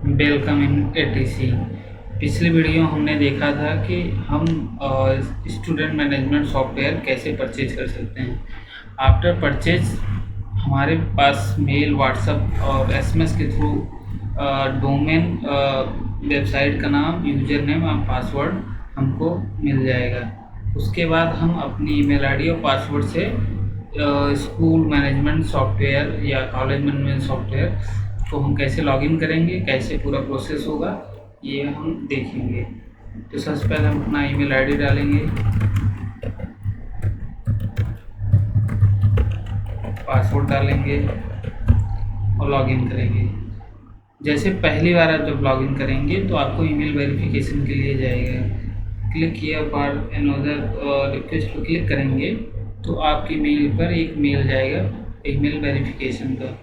Welcome in ATC. पिछली video हमने देखा था कि हम स्टूडेंट मैनेजमेंट सॉफ्टवेयर कैसे परचेज कर सकते हैं। आफ्टर परचेज हमारे पास मेल, व्हाट्सएप और एसएमएस के थ्रू डोमेन, वेबसाइट का नाम, यूजर नेम और पासवर्ड हमको मिल जाएगा। उसके बाद हम अपनी ईमेल आईडी और पासवर्ड से स्कूल मैनेजमेंट सॉफ्टवेयर या कॉलेज मैनेजमेंट सॉफ्टवेयर को हम कैसे लॉगिन करेंगे, कैसे पूरा प्रोसेस होगा, ये हम देखेंगे। तो सबसे पहले हम अपना ईमेल आईडी डालेंगे, पासवर्ड डालेंगे और लॉगिन करेंगे। जैसे पहली बार आप जब लॉगिन करेंगे तो आपको ईमेल वेरिफिकेशन के लिए जाएगा। Click here for another request पर क्लिक करेंगे तो आपकी मेल पर एक मेल जाएगा ईमेल वेरिफिकेशन का।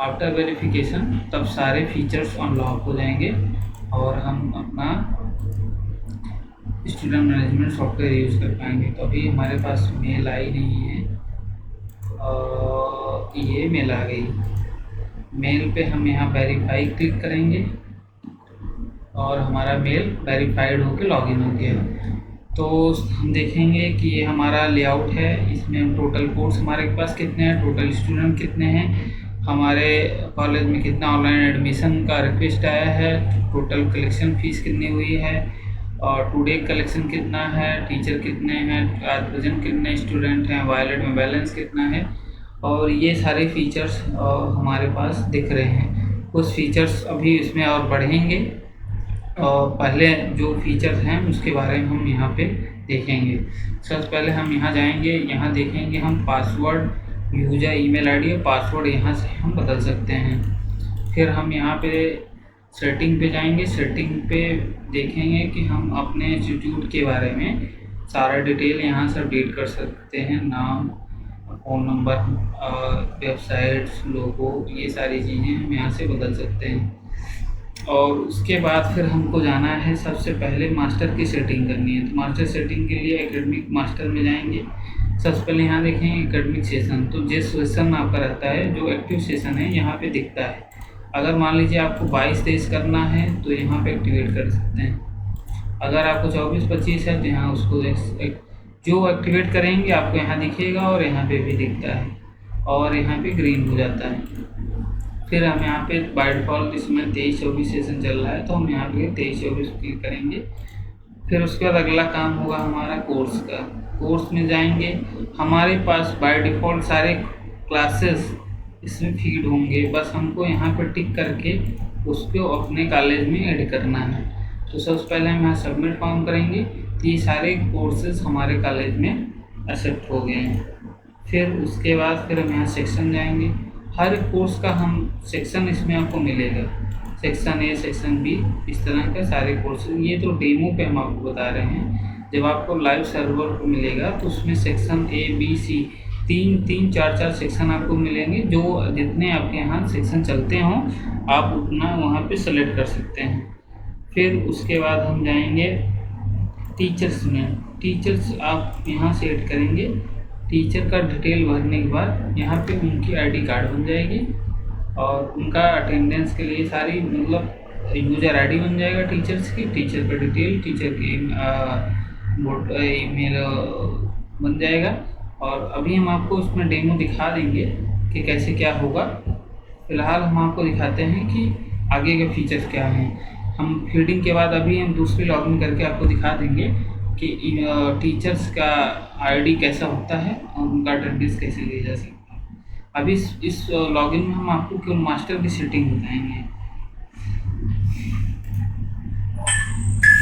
आफ्टर वेरिफिकेशन तब सारे फीचर्स अनलॉक हो जाएंगे और हम अपना स्टूडेंट मैनेजमेंट सॉफ्टवेयर यूज़ कर पाएंगे। तो अभी हमारे पास मेल आई नहीं है, ये मेल आ गई। मेल पे हम यहाँ वेरीफाई क्लिक करेंगे और हमारा मेल वेरीफाइड होकर लॉगिन हो गया। तो हम देखेंगे कि ये हमारा लेआउट है। इसमें टोटल कोर्स हमारे पास कितने हैं, टोटल स्टूडेंट कितने हैं, हमारे कॉलेज में कितना ऑनलाइन एडमिशन का रिक्वेस्ट आया है, टोटल कलेक्शन फ़ीस कितनी हुई है और टुडे कलेक्शन कितना है, टीचर कितने हैं, आज प्रेजेंट कितने स्टूडेंट हैं, वॉलेट में बैलेंस कितना है, और ये सारे फीचर्स हमारे पास दिख रहे हैं। कुछ फीचर्स अभी इसमें और बढ़ेंगे और पहले जो फीचर्स हैं उसके बारे में हम यहाँ पे देखेंगे। सबसे पहले हम यहाँ जाएंगे, यहाँ देखेंगे हम पासवर्ड, यूजर ईमेल आईडी और पासवर्ड यहाँ से हम बदल सकते हैं। फिर हम यहाँ पे सेटिंग पे जाएंगे। सेटिंग पे देखेंगे कि हम अपने इंस्टीट्यूट के बारे में सारा डिटेल यहाँ से अपडेट कर सकते हैं, नाम, फ़ोन नंबर, वेबसाइट्स, लोगो, ये सारी चीज़ें हम यहाँ से बदल सकते हैं। और उसके बाद फिर हमको जाना है, सबसे पहले मास्टर की सेटिंग करनी है। तो मास्टर सेटिंग के लिए एकेडमिक मास्टर में जाएंगे। सबसे पहले यहाँ देखेंगे एकेडमिक सेशन। तो जिस सेशन आपका रहता है, जो एक्टिव सेशन है यहाँ पे दिखता है। अगर मान लीजिए आपको 22-23 करना है तो यहाँ पे एक्टिवेट कर सकते हैं। अगर आपको 24-25 है तो यहाँ उसको जो एक्टिवेट करेंगे आपको यहाँ दिखेगा और यहाँ पे भी दिखता है और यहाँ पे ग्रीन हो जाता है। फिर हम यहाँ पे बाय डिफ़ॉल्ट इसमें 23-24 सेशन चल रहा है तो हम यहाँ पे 23-24 क्लिक करेंगे। फिर उसके बाद अगला काम होगा हमारा कोर्स का। कोर्स में जाएंगे, हमारे पास बाय डिफ़ॉल्ट सारे क्लासेस इसमें फीड होंगे, बस हमको यहाँ पर टिक करके उसको अपने कॉलेज में ऐड करना है। तो सबसे पहले हम यहाँ सबमिट फॉर्म करेंगे तो ये सारे कोर्सेज हमारे कॉलेज में एक्सेप्ट हो गए हैं। फिर उसके बाद फिर हम यहाँ सेक्शन जाएंगे। हर कोर्स का हम सेक्शन इसमें आपको मिलेगा, सेक्शन ए, सेक्शन बी, इस तरह के सारे कोर्सेज। ये तो डेमो पे हम आपको बता रहे हैं। जब आपको लाइव सर्वर को मिलेगा तो उसमें section A, B, C, 3-4 section आपको मिलेंगे। जो जितने आपके यहाँ सेक्शन चलते हों आप उतना वहाँ पे सेलेक्ट कर सकते हैं। फिर उसके बाद हम जाएंगे टीचर्स में। टीचर्स आप यहाँ से ऐड करेंगे। टीचर का डिटेल भरने के बाद यहाँ पे उनकी आईडी कार्ड बन जाएगी और उनका अटेंडेंस के लिए सारी मतलब यूज़र आईडी बन जाएगा टीचर्स की, टीचर का डिटेल, टीचर की ईमेल बन जाएगा। और अभी हम आपको उसमें डेमो दिखा देंगे कि कैसे क्या होगा। फ़िलहाल हम आपको दिखाते हैं कि आगे के फीचर्स क्या हैं। हम फीडिंग के बाद अभी हम दूसरी लॉगिन करके आपको दिखा देंगे कि टीचर्स का आईडी कैसा होता है और उनका अटेंडेंस कैसे लिया जा सकता है। अभी इस लॉगिन में हम आपको केवल मास्टर की सेटिंग बताएंगे।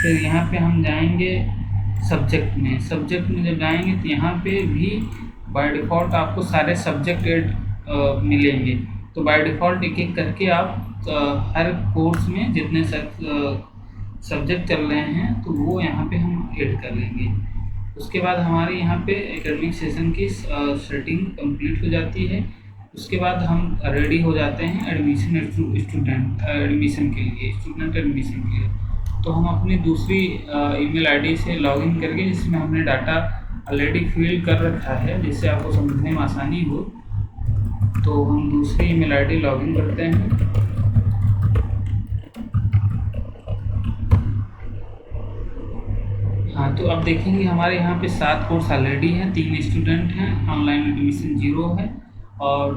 फिर यहाँ पे हम जाएंगे सब्जेक्ट में। सब्जेक्ट में जब जाएंगे तो यहाँ पे भी बाय डिफ़ॉल्ट आपको सारे सब्जेक्ट ऐड मिलेंगे। तो बाय डिफ़ॉल्ट एक एक करके आप हर कोर्स में जितने सब्जेक्ट चल रहे हैं तो वो यहाँ पे हम ऐड कर लेंगे। उसके बाद हमारे यहाँ पे एकेडमिक सेशन की सेटिंग कंप्लीट हो जाती है। उसके बाद हम रेडी हो जाते हैं एडमिशन एडमिशन के लिए, स्टूडेंट एडमिशन के लिए। तो हम अपनी दूसरी ईमेल आईडी से लॉगिन करके, जिसमें हमने डाटा ऑलरेडी फिल कर रखा है जिससे आपको समझने में आसानी हो, तो हम दूसरी ईमेल आईडी लॉगिन करते हैं। अब देखेंगे हमारे यहाँ पे 7 कोर्स ऑलरेडी हैं, 3 स्टूडेंट हैं, ऑनलाइन एडमिशन 0 है और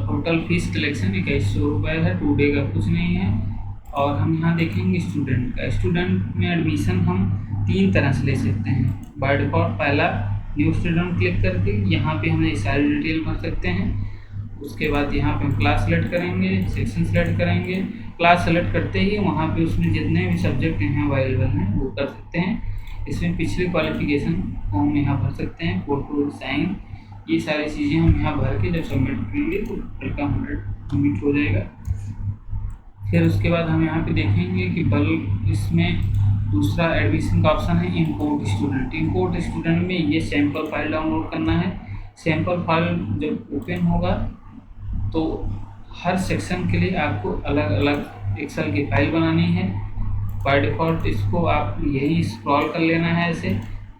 टोटल फीस कलेक्शन 2100 रुपये है, 2 डे का कुछ नहीं है। और हम यहाँ देखेंगे स्टूडेंट का। स्टूडेंट में एडमिशन हम 3 तरह से ले सकते हैं। बाय डिफ़ॉल्ट पहला न्यू स्टूडेंट क्लिक करके यहाँ पे हम सारी डिटेल भर सकते हैं। उसके बाद यहाँ पे हम क्लास सेलेक्ट करेंगे, सेक्शन सेलेक्ट करेंगे। क्लास सेलेक्ट करते ही वहाँ पे उसमें जितने भी सब्जेक्ट हैं अवेलेबल हैं वो कर सकते हैं। इसमें पिछले क्वालिफिकेशन को हम यहाँ भर सकते हैं, फोटो, साइन, ये सारी चीज़ें हम यहाँ भर के जब सबमिट करेंगे तो वेलकम 100 सबमिट हो जाएगा। फिर उसके बाद हम यहाँ पे देखेंगे कि बल्क इसमें दूसरा एडमिशन का ऑप्शन है इंपोर्ट स्टूडेंट। इंपोर्ट स्टूडेंट में ये सैम्पल फाइल डाउनलोड करना है। सैम्पल फाइल जब ओपन होगा तो हर सेक्शन के लिए आपको अलग अलग एक्सेल की फाइल बनानी है। बाय डिफ़ॉल्ट इसको आप यही स्क्रॉल कर लेना है ऐसे।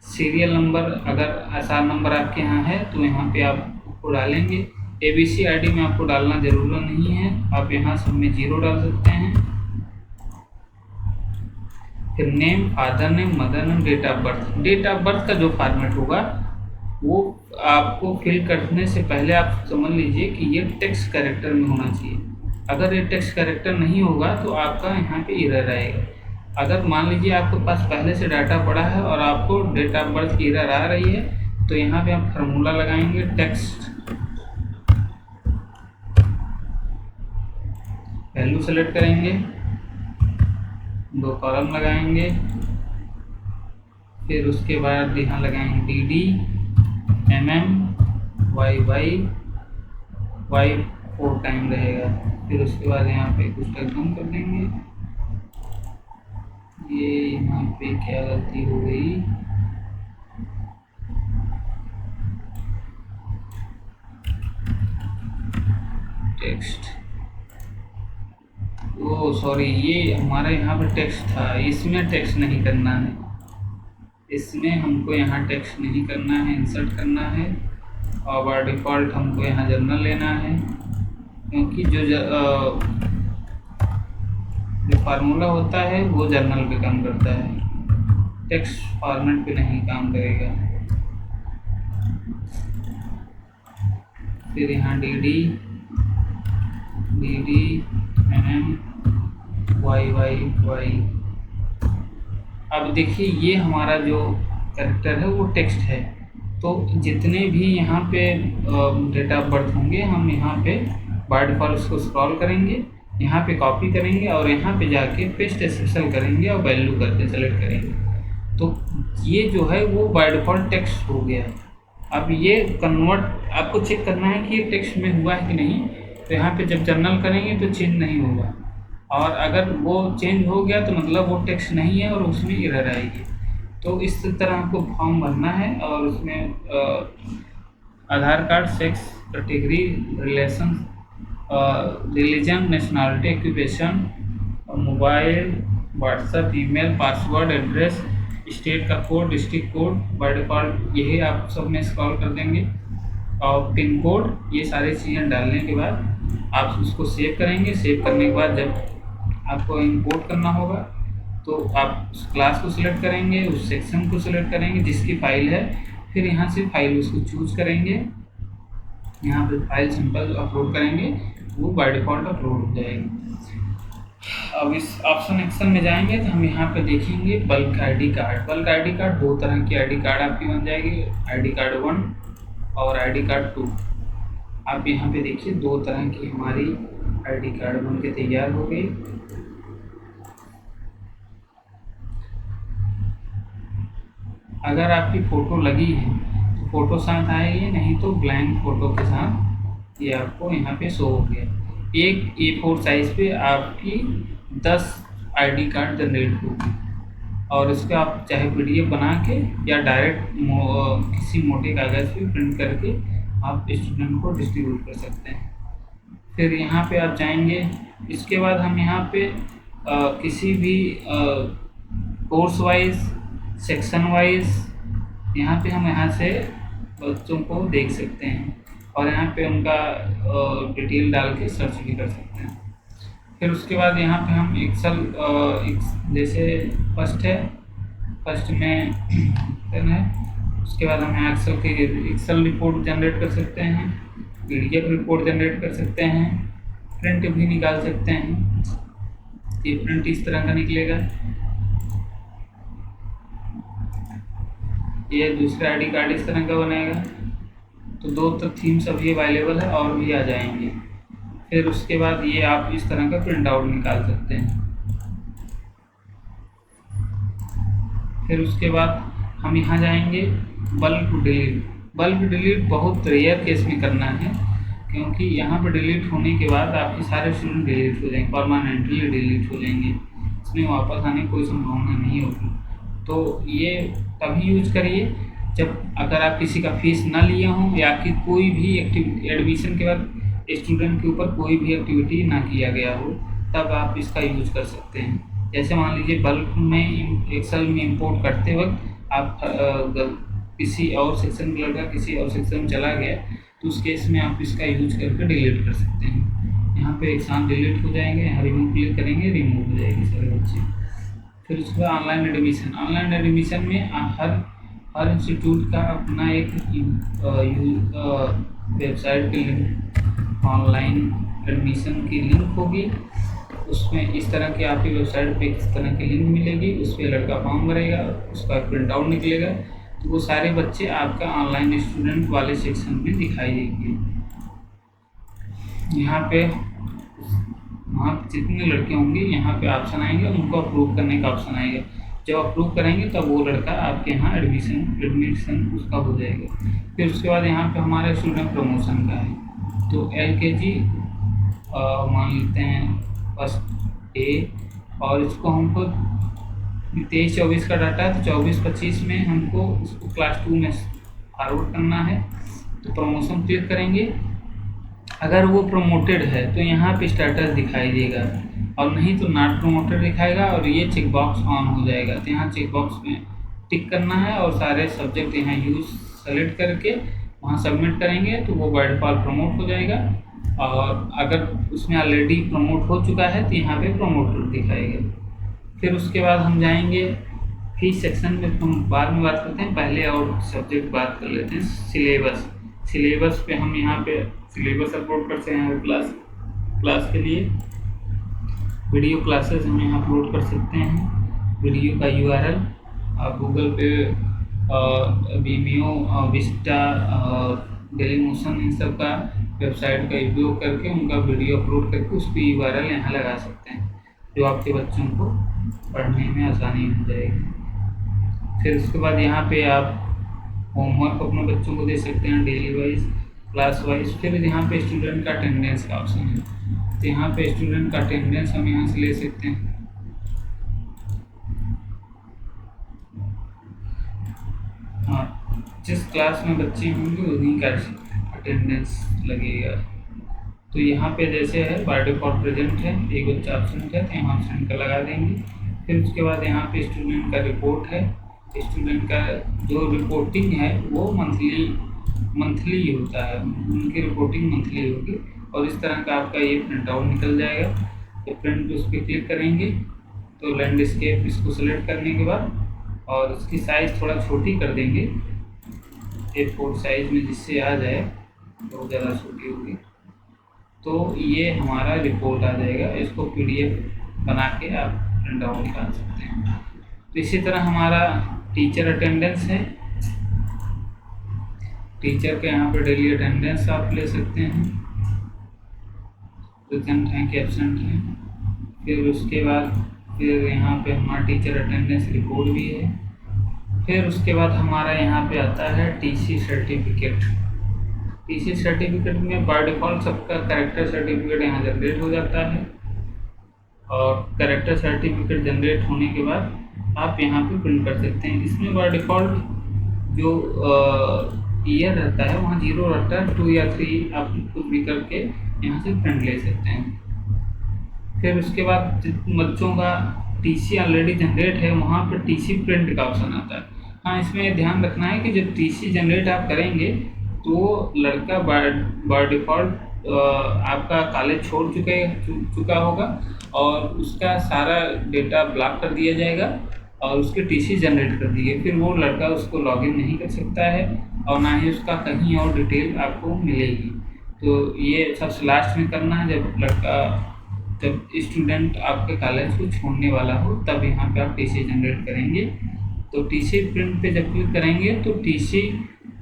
सीरियल नंबर अगर आसान नंबर आपके यहाँ है तो यहाँ पे आप उसको डालेंगे। ABC ID में आपको डालना ज़रूरी नहीं है, आप यहाँ सब में 0 डाल सकते हैं। फिर name, father name, mother name, date of birth. Date of birth का जो फॉर्मेट होगा वो आपको फिल करने से पहले आप समझ लीजिए कि ये टेक्स्ट कैरेक्टर में होना चाहिए। अगर ये टेक्स्ट कैरेक्टर नहीं होगा तो आपका यहाँ पे एरर आएगा। अगर मान लीजिए आपके पास पहले से डाटा पड़ा है और आपको डेट ऑफ बर्थ की एरर आ रही है तो यहाँ पे आप फार्मूला लगाएंगे, टेक्स्ट वैल्यू सेलेक्ट करेंगे, 2 कॉलम लगाएंगे। फिर उसके बाद यहाँ लगाएंगे DD, MM, YY, Y 4 time रहेगा। फिर उसके बाद यहाँ पे कुछ कम कर देंगे। ये यहाँ पे क्या गलती हो गई, टेक्स्ट, ओ सॉरी, ये हमारे यहाँ पे टेक्स्ट था, इसमें टेक्स्ट नहीं करना है। इसमें हमको यहाँ टेक्स्ट नहीं करना है, इंसर्ट करना है। और बाय डिफ़ॉल्ट हमको यहाँ जर्नल लेना है, क्योंकि जो फार्मूला होता है वो जर्नल पे काम करता है, टेक्स्ट फॉर्मेट पे नहीं काम करेगा। फिर यहाँ DD, MM, YY। अब देखिए ये हमारा जो कैरेक्टर है वो टेक्स्ट है, तो जितने भी यहाँ पे डेट ऑफ बर्थ होंगे हम यहाँ पे बाय डिफ़ॉल्ट उसको स्क्रॉल करेंगे, यहाँ पे कॉपी करेंगे और यहाँ पे जाके पेस्ट SSL करेंगे और वैल्यू करके सेलेक्ट करेंगे। तो ये जो है वो बाय डिफ़ॉल्ट टेक्स्ट हो गया। अब ये कन्वर्ट आपको चेक करना है कि ये टेक्स्ट में हुआ है कि नहीं। तो यहाँ पे जब जर्नल करेंगे तो चेंज नहीं होगा, और अगर वो चेंज हो गया तो मतलब वो टेक्स्ट नहीं है और उसमें एरर आएगी। तो इस तरह आपको फॉर्म भरना है और उसमें Aadhaar card, sex, category, relation, religion, nationality, occupation, mobile, WhatsApp, email, password, address, state का code, district code, by default यही आप सब में स्क्रॉल कर देंगे, और पिन कोड। ये सारी चीज़ें डालने के बाद आप उसको सेव करेंगे। सेव करने के बाद जब आपको इंपोर्ट करना होगा तो आप उस क्लास को सिलेक्ट करेंगे, उस सेक्शन को सिलेक्ट करेंगे जिसकी फ़ाइल है। फिर यहाँ से फाइल उसको चूज़ करेंगे, यहाँ पे फाइल सिंपल अपलोड करेंगे, वो बाय डिफ़ॉल्ट अपलोड हो जाएगी। अब इस ऑप्शन एक्शन में जाएंगे तो हम यहाँ पे देखेंगे bulk ID card. Bulk ID card 2 तरह की ID कार्ड आपकी बन जाएगी, ID कार्ड 1 और ID कार्ड 2। आप यहाँ पे देखिए 2 तरह की हमारी ID कार्ड बन के तैयार हो गई। अगर आपकी फ़ोटो लगी है तो फ़ोटो साथ आएगी, नहीं तो ब्लैंक फ़ोटो के साथ ये आपको यहाँ पे शो हो गया। एक A4 साइज़ पे आपकी 10 ID कार्ड जनरेट होगी, और इसका आप चाहे PDF बना के या डायरेक्ट किसी मोटे कागज़ पे प्रिंट करके आप स्टूडेंट को डिस्ट्रीब्यूट कर सकते हैं। फिर यहाँ पे आप जाएंगे, इसके बाद हम यहाँ पे किसी भी कोर्स वाइज, सेक्शन वाइज यहाँ पे हम यहाँ से बच्चों को देख सकते हैं और यहाँ पे उनका डिटेल डाल के सर्च भी कर सकते हैं। फिर उसके बाद यहाँ पे हम एक्सेल जैसे फर्स्ट है फर्स्ट में करना है। उसके बाद हम एक्सेल रिपोर्ट जनरेट कर सकते हैं, PDF रिपोर्ट जनरेट कर सकते हैं, प्रिंट भी निकाल सकते हैं। ये प्रिंट इस तरह का निकलेगा। ये दूसरा ID कार्ड इस तरह का बनेगा। तो 2 तक थीम्स अभी अवेलेबल है और भी आ जाएंगे। फिर उसके बाद ये आप इस तरह का प्रिंट आउट निकाल सकते हैं। फिर उसके बाद हम यहाँ जाएंगे बल्क डिलीट। बल्क डिलीट बहुत रेयर केस में करना है, क्योंकि यहाँ पर डिलीट होने के बाद आपके सारे स्टूडेंट डिलीट हो जाएंगे, परमानेंटली डिलीट हो जाएंगे। इसमें वापस आने की कोई संभावना नहीं होगी। तो ये तभी यूज करिए जब अगर आप किसी का फीस ना लिए हों या कि कोई भी एक्टिविटी एडमिशन के बाद स्टूडेंट के ऊपर कोई भी एक्टिविटी ना किया गया हो, तब आप इसका यूज कर सकते हैं। जैसे मान लीजिए बल्क में एक्सेल में इंपोर्ट करते वक्त आप किसी और सेक्शन का लड़का किसी और सेक्शन में चला गया, तो उस केस में आप इसका यूज करके डिलीट कर सकते हैं। यहाँ पे एक साथ डिलीट हो जाएंगे, यहाँ रिमूव क्लिक करेंगे, रिमूव हो जाएगी सारे बच्चे। फिर उसके बाद ऑनलाइन एडमिशन में हर इंस्टीट्यूट का अपना एक वेबसाइट की लिंक, ऑनलाइन एडमिशन की लिंक होगी। उसमें इस तरह की आपकी वेबसाइट पे इस तरह की लिंक मिलेगी, उस पर लड़का फॉर्म भरेगा, उसका प्रिंट आउट निकलेगा, तो वो सारे बच्चे आपका ऑनलाइन स्टूडेंट वाले सेक्शन में दिखाई देंगे। यहाँ पे वहाँ जितने लड़के होंगे यहाँ पे ऑप्शन आएंगे, उनको अप्रूव करने का ऑप्शन आएगा। जब अप्रूव करेंगे तब वो लड़का आपके यहाँ एडमिशन उसका हो जाएगा। फिर उसके बाद यहाँ पे हमारा स्टूडेंट प्रमोशन का है। तो LKG मान लेते हैं फर्स्ट A, और इसको हमको 23-24 का डाटा है, तो 24-25 में हमको उसको क्लास 2 में फॉरवर्ड करना है। तो प्रमोशन क्लिक करेंगे। अगर वो प्रमोटेड है तो यहाँ पे स्टेटस दिखाई देगा, और नहीं तो नॉट प्रमोटेड दिखाएगा, और ये चेक बॉक्स ऑन हो जाएगा। तो यहाँ चेक बॉक्स में टिक करना है और सारे सब्जेक्ट यहाँ यूज सेलेक्ट करके वहाँ सबमिट करेंगे, तो वो बाय डिफॉल्ट प्रमोट हो जाएगा। और अगर उसमें ऑलरेडी प्रमोट हो चुका है तो यहाँ पे प्रमोटेड दिखाएगा। फिर उसके बाद हम जाएंगे फीस सेक्शन में, हम बाद में बात करते हैं, पहले और सब्जेक्ट बात कर लेते हैं। सिलेबस पे हम यहाँ पे सिलेबस अपलोड करते हैं। क्लास के लिए वीडियो क्लासेस हम यहाँ अपलोड कर सकते हैं। वीडियो का URL आप गूगल पे Vimeo, विस्टा, डेलीमोशन, इन सब का वेबसाइट का उपयोग करके उनका वीडियो अपलोड करके उस पर URL यहाँ लगा सकते हैं, जो आपके बच्चों को पढ़ने में आसानी हो जाएगी। फिर उसके बाद यहाँ पे आप होमवर्क अपने बच्चों को दे सकते हैं, डेली वाइज, क्लास वाइज। फिर यहाँ पे स्टूडेंट का अटेंडेंस का ऑप्शन है, तो यहाँ पे स्टूडेंट का अटेंडेंस हम यहाँ से ले सकते हैं। हाँ, जिस क्लास में बच्चे होंगे उन्हीं का अटेंडेंस लगेगा। तो यहाँ पे जैसे है बाय डिफॉल्ट प्रेजेंट है, एक बच्चा एब्सेंट है तो यहाँ एब्सेंट का लगा देंगे। फिर उसके बाद यहाँ पे स्टूडेंट का रिपोर्ट है। स्टूडेंट का जो रिपोर्टिंग है वो मंथली होता है, उनकी रिपोर्टिंग मंथली होगी। और इस तरह का आपका ये प्रिंट आउट निकल जाएगा। तो प्रिंट पे उस पर क्लिक करेंगे तो लैंडस्केप इसको सेलेक्ट करने के बाद, और इसकी साइज़ थोड़ा छोटी कर देंगे A4 साइज़ में, जिससे आ जाए, बहुत ज़्यादा छोटी होगी। तो ये हमारा रिपोर्ट आ जाएगा। इसको PDF बना के आप प्रिंट आउट निकाल सकते हैं। तो इसी तरह हमारा टीचर अटेंडेंस है। टीचर के यहाँ पे डेली अटेंडेंस आप ले सकते हैं, प्रेजेंट हैं कि एब्सेंट हैं। फिर उसके बाद फिर यहाँ पे हमारा टीचर अटेंडेंस रिपोर्ट भी है। फिर उसके बाद हमारा यहाँ पे आता है TC सर्टिफिकेट। TC सर्टिफिकेट में बाय डिफॉल्ट सबका कैरेक्टर सर्टिफिकेट यहाँ जनरेट हो जाता है, और कैरेक्टर सर्टिफिकेट जनरेट होने के बाद आप यहाँ पे प्रिंट कर सकते हैं। इसमें बाय डिफॉल्ट जो ईयर रहता है वहाँ 0 रहता है, 2 या 3 आप कुछ भी करके यहाँ से प्रिंट ले सकते हैं। फिर उसके बाद बच्चों का TC ऑलरेडी जनरेट है, वहाँ पर TC प्रिंट का ऑप्शन आता है। हाँ, इसमें ध्यान रखना है कि जब TC जनरेट आप करेंगे तो लड़का बाय डिफ़ॉल्ट आपका कॉलेज छोड़ चुका होगा, और उसका सारा डेटा ब्लॉक कर दिया जाएगा। और उसके टीसी जनरेट कर दी गई, फिर वो लड़का उसको लॉगिन नहीं कर सकता है और ना ही उसका कहीं और डिटेल आपको मिलेगी। तो ये सबसे लास्ट में करना है जब स्टूडेंट आपके कॉलेज को छोड़ने वाला हो, तब यहाँ पे आप टीसी जनरेट करेंगे। तो टीसी प्रिंट पे जब क्लिक करेंगे तो टीसी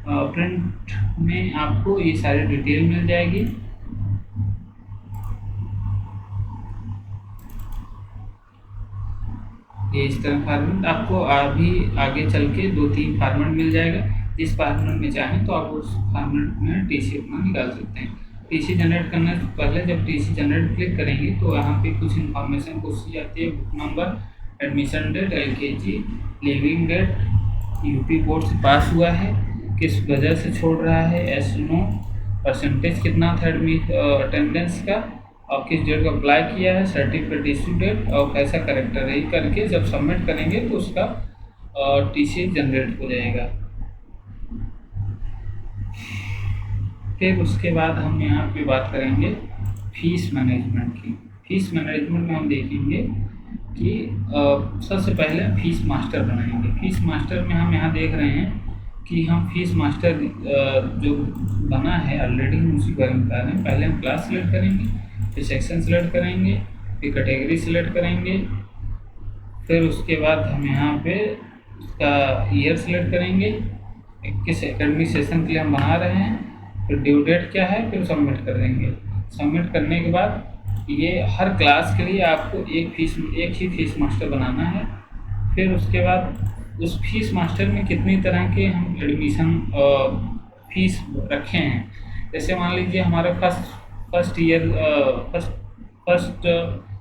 प्रिंट में आपको ये सारी डिटेल मिल जाएगी। ये इस तरह फॉर्मेट आपको अभी आगे चल के 2-3 फॉर्मेट मिल जाएगा। जिस फॉर्मेट में चाहें तो आप उस फॉर्मेट में टीसी अपना निकाल सकते हैं। टीसी जनरेट करने से पहले जब टीसी जनरेट क्लिक करेंगे तो यहाँ पे कुछ इन्फॉर्मेशन पूछी जाती है, book number, admission date, LKG, living date, UP board से पास हुआ है, किस वजह से छोड़ रहा है, एस नो, परसेंटेज कितना था अटेंडेंस का, और किस डेट को अप्लाई किया है, सर्टिफिकेट इशू डेट और कैसा करेक्टर है। करके जब सबमिट करेंगे तो उसका टीसी जनरेट हो जाएगा। फिर उसके बाद हम यहाँ पे बात करेंगे फीस मैनेजमेंट की। फीस मैनेजमेंट में हम देखेंगे कि सबसे पहले फीस मास्टर बनाएंगे। फीस मास्टर में हम यहाँ देख रहे हैं कि हम फीस मास्टर जो बना है ऑलरेडी, हम उसी बारे में बता रहे हैं। पहले हम क्लास सेलेक्ट करेंगे, फिर सेक्शन सेलेक्ट करेंगे, फिर कैटेगरी सेलेक्ट करेंगे, फिर उसके बाद हम यहाँ पे उसका ईयर सेलेक्ट करेंगे, किस एकेडमिक सेशन के लिए हम बना रहे हैं, फिर ड्यू डेट क्या है, फिर सबमिट कर देंगे। सबमिट करने के बाद ये हर क्लास के लिए आपको एक ही फीस मास्टर बनाना है। फिर उसके बाद उस फीस मास्टर में कितनी तरह के हम एडमिशन फीस रखे हैं। जैसे मान लीजिए हमारा फर्स्ट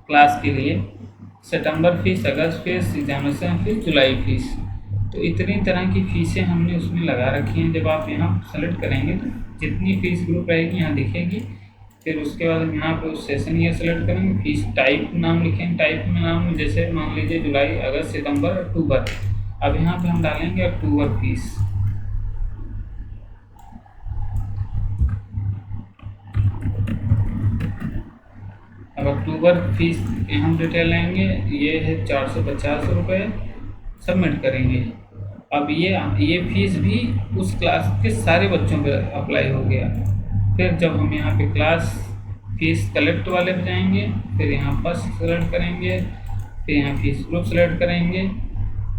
क्लास के लिए सितंबर फीस, अगस्त फीस, एग्जामिनेशन फीस, जुलाई फीस, तो इतनी तरह की फ़ीसें हमने उसमें लगा रखी हैं। जब आप यहाँ सेलेक्ट करेंगे तो जितनी फ़ीस ग्रुप रहेगी यहाँ दिखेगी। फिर उसके बाद हम यहाँ पे उस सेशन ईयर सेलेक्ट करेंगे, फीस टाइप नाम लिखेंगे, टाइप में नाम जैसे मान लीजिए जुलाई, अगस्त, सितंबर, अक्टूबर। अब यहाँ पे हम डालेंगे अक्टूबर फीस। अब अक्टूबर फीस के हम डिटेल लेंगे, ये है 450 रुपये, सबमिट करेंगे। अब ये फीस भी उस क्लास के सारे बच्चों पे अप्लाई हो गया। फिर जब हम यहाँ पे क्लास फीस कलेक्ट वाले पे जाएंगे, फिर यहाँ फर्स्ट सेलेक्ट करेंगे, फिर यहाँ फीस ग्रुप सेलेक्ट करेंगे,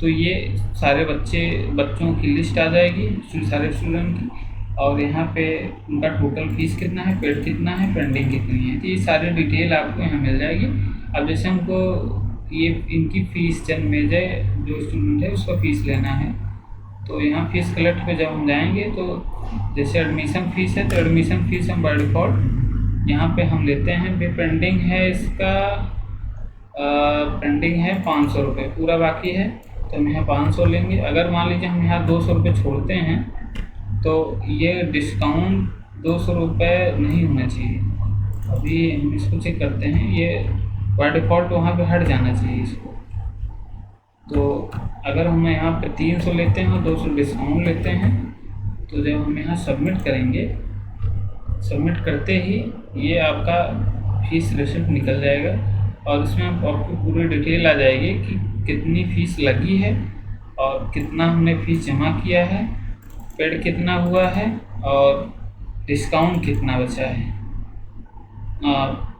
तो ये सारे बच्चों की लिस्ट आ जाएगी, सारे स्टूडेंट की, और यहाँ पे उनका टोटल फीस कितना है, पेड कितना है, पेंडिंग कितनी है, तो ये सारी डिटेल आपको यहाँ मिल जाएगी। अब जैसे हमको ये इनकी फ़ीस जन्मेजय जो स्टूडेंट है उसका फ़ीस लेना है, तो यहाँ फ़ीस कलेक्ट पे जब हम जाएंगे तो जैसे एडमिशन फ़ीस है तो एडमिशन फ़ीस हम बाय डिफ़ॉल्ट यहाँ पे हम लेते हैं। फिर पेंडिंग है, इसका पेंडिंग है 500 रुपये, पूरा बाकी है तो हम यहाँ 500 लेंगे। अगर मान लीजिए हम यहाँ 200 रुपये छोड़ते हैं तो ये डिस्काउंट 200 रुपये नहीं होना चाहिए। अभी हम इसको चेक करते हैं, ये बाय डिफ़ॉल्ट वहाँ पे हट जाना चाहिए इसको। तो अगर हम यहाँ पे 300 लेते हैं और 200 डिस्काउंट लेते हैं, तो जब हम यहाँ सबमिट करेंगे, सबमिट करते ही ये आपका फ़ीस रिसिप्ट निकल जाएगा और इसमें आपको पूरी डिटेल आ जाएगी कि कितनी फ़ीस लगी है और कितना हमने फ़ीस जमा किया है, पेड कितना हुआ है और डिस्काउंट कितना बचा है,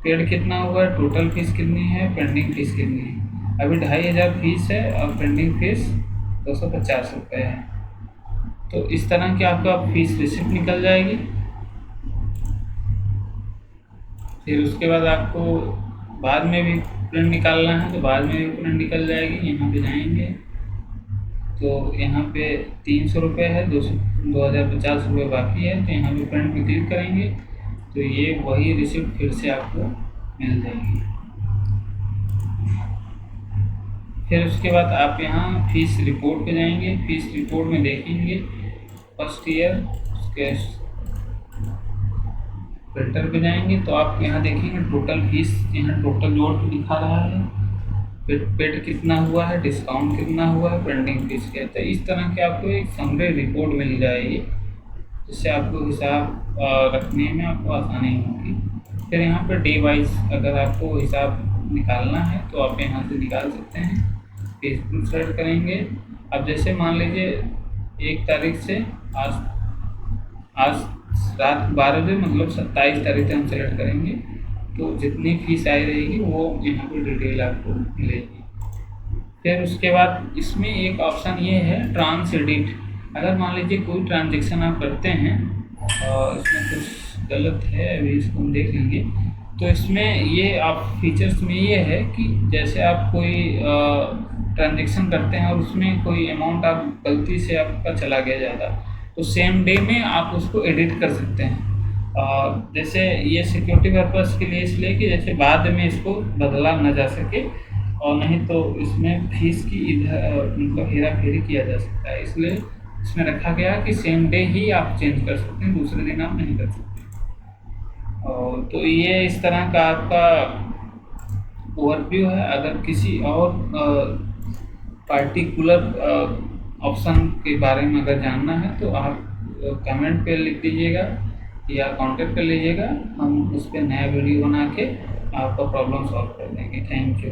पेड कितना हुआ है, टोटल फ़ीस कितनी है, पेंडिंग फ़ीस कितनी है। अभी 2500 फीस है और पेंडिंग फ़ीस 250 रुपये है। तो इस तरह की आपका फ़ीस रिसिप्ट निकल जाएगी। फिर उसके बाद आपको बाद में भी प्रिंट निकालना है तो बाद में भी प्रिंट निकल जाएगी। यहाँ पे जाएंगे तो यहाँ पे 300 रुपये है, 2050 रुपये बाकी है, तो यहाँ पे प्रिंट पे क्लिक करेंगे तो ये वही रिसिप्ट फिर से आपको मिल जाएगी। फिर उसके बाद आप यहाँ फ़ीस रिपोर्ट पे जाएंगे, फ़ीस रिपोर्ट में देखेंगे फर्स्ट ईयर, उसके फिल्टर पे जाएंगे तो आप यहाँ देखेंगे टोटल फ़ीस, यहाँ टोटल जोड़ के दिखा रहा है, फिर पेड कितना हुआ है, डिस्काउंट कितना हुआ है, पेंडिंग फ़ीस क्या है। तो इस तरह के आपको एक समरी रिपोर्ट मिल जाएगी, जिससे आपको हिसाब रखने में आपको आसानी होगी। फिर यहाँ पर डे वाइज अगर आपको हिसाब निकालना है तो आप यहाँ से निकाल सकते हैं। फीस सेलेक्ट करेंगे। अब जैसे मान लीजिए 1 तारीख से आज आज रात 12 बजे मतलब 27 तारीख तक हम सेलेक्ट करेंगे, तो जितनी फीस आई रहेगी वो यहाँ पे डिटेल आपको मिलेगी। फिर उसके बाद इसमें एक ऑप्शन ये है ट्रांस एडिट। अगर मान लीजिए कोई ट्रांजेक्शन आप करते हैं और इसमें कुछ गलत है, अभी इसको हम देख लेंगे। तो इसमें ये आप फीचर्स में ये है कि जैसे आप कोई ट्रांजेक्शन करते हैं और उसमें कोई अमाउंट आप गलती से आपका चला गया ज़्यादा, तो सेम डे में आप उसको एडिट कर सकते हैं। जैसे ये सिक्योरिटी पर्पस के लिए इसलिए कि जैसे बाद में इसको बदला ना जा सके, और नहीं तो इसमें फीस की इधर उनका हेरा फेरी किया जा सकता है, इसलिए इसमें रखा गया कि सेम डे ही आप चेंज कर सकते हैं, दूसरे दिन आप नहीं कर सकते। और तो ये इस तरह का आपका ओवरव्यू है। अगर किसी और पार्टिकुलर ऑप्शन के बारे में अगर जानना है तो आप कमेंट पे लिख दीजिएगा या कांटेक्ट कर लीजिएगा, हम उस पर नया वीडियो बना के आपका प्रॉब्लम सॉल्व कर देंगे। Thank you.